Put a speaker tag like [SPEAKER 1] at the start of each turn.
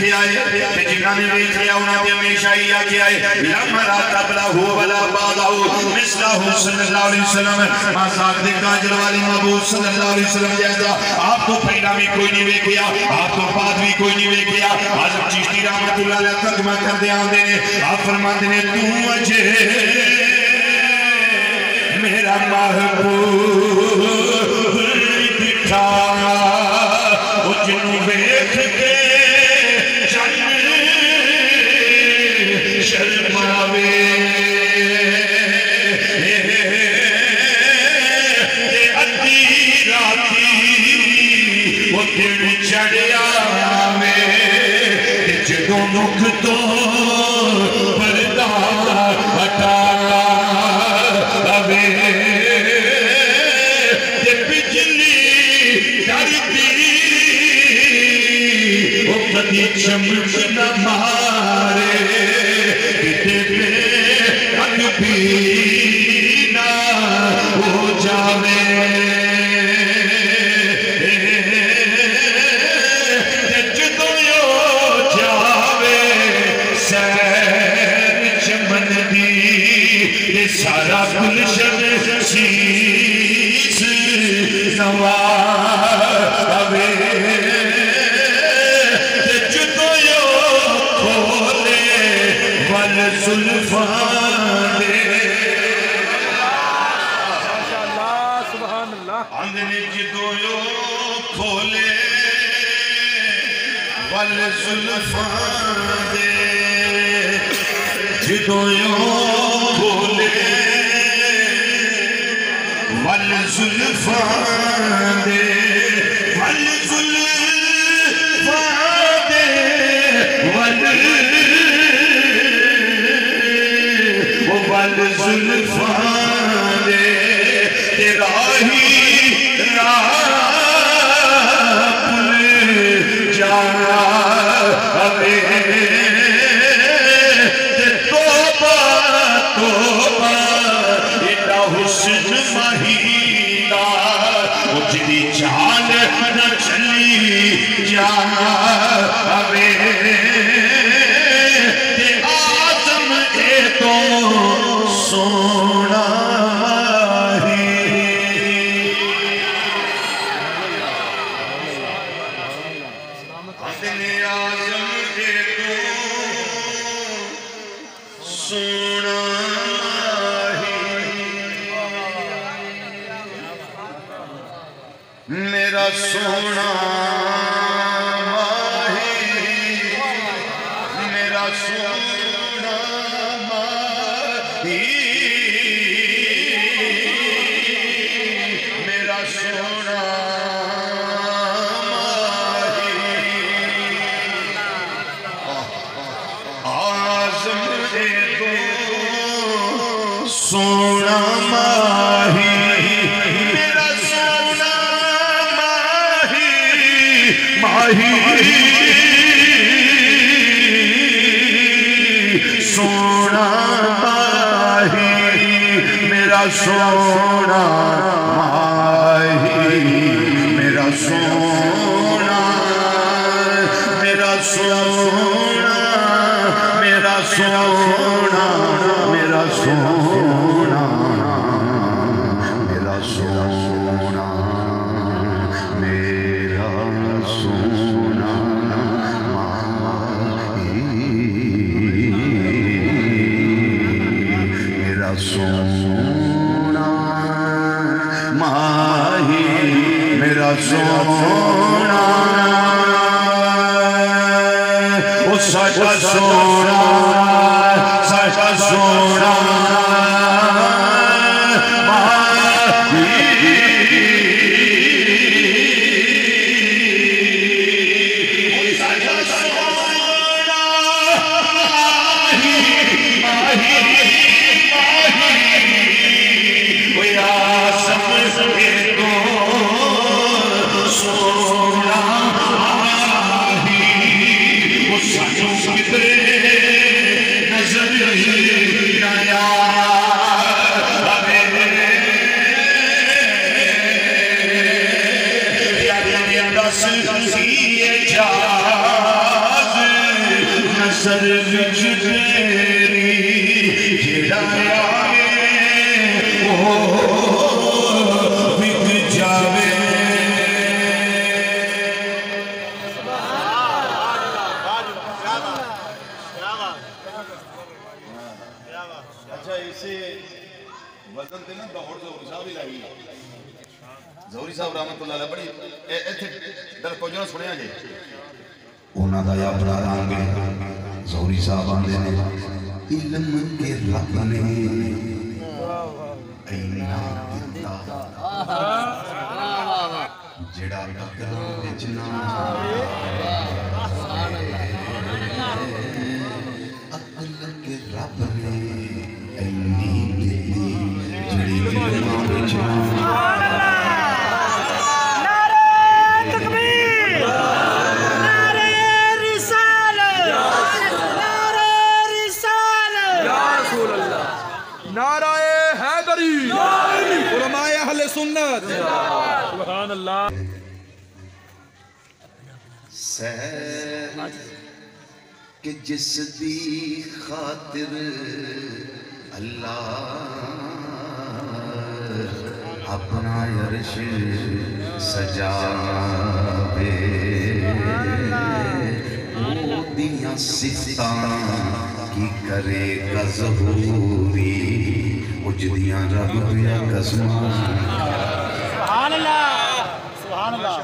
[SPEAKER 1] ویکھے آئے جنہاں نے ویکھے انہاں نے ہمیشہ ہی آگے آئے لما لا قبلہو ولا بعدہو مثلہو صلی اللہ علیہ وسلم مازاق دے کاجل والی محبوب صلی اللہ علیہ وسلم جیسا آپ تو پہلا بھی کوئی نہیں ویکھیا آپ تو بعد بھی کوئی نہیں ویکھیا حضرت چشتی رحمت اللہ علیہ ترجمہ کر دے آندے نے آپ فرماندے نے تو اجے میرا محبوب دکھا وہ جنوں ویکھ کے شرماوے ادھی راتی وہ دن چڑھیا میں جدوں مکھ تو پردہ ہٹا اوے بجلی ڈرتی وہ کدی چمک نہ مارے بھی نہ ہو جاوے جدوں یو جاوے سیر چمن دی یہ سارا گلشن شیش نواوے جدوں یو کھولے ول زلفاں اندنے جدوں یو کھولے ول زلفاں دے جدوں یو کھولے ول زلفاں دے ول زلفاں دے ول زلفاں دے تیرا ہی حسن مہینہ اجری جان نہ چلی جانا اوے تے آدم اے تو سونا ہی ادنے آدم اے تو سونا میرا سونا ماہی میرا سونا ماہی میرا سونا ماہی آزم دے تو سونا ماہی سونا ماہی میرا سونا ماہی میرا سونا میرا سونا میرا سونا میرا سونا میرا سونا سونا ماہی میرا سونا او ساڈا سونا ساڈا سونا سر وچ تیری جڑا آئے وہ وک جاوے
[SPEAKER 2] اچھا اسے وزن تے نا دہوڑ ظہوری صاحب ہی لائی ظہوری صاحب رحمت اللہ علیہ بڑی ایتھے در پوجنا سنیا جے
[SPEAKER 1] انہاں دا یا بڑا رانگے ظہوری صاحب آندے نے علم کے رب نے اینا دیتا جڑا ٹکرا بچنا عقل کے رب نے اینی دیتی جڑی علم بچنا
[SPEAKER 3] نعرہ حیدری علماء اہل سنت سبحان اللہ
[SPEAKER 1] سہر کہ جس دی خاطر اللہ اپنا عرش سجاوے وہ دیاں صفتاں کی کرے گا ظہوری اجدیاں رب یا قسماں
[SPEAKER 4] سبحان اللہ سبحان اللہ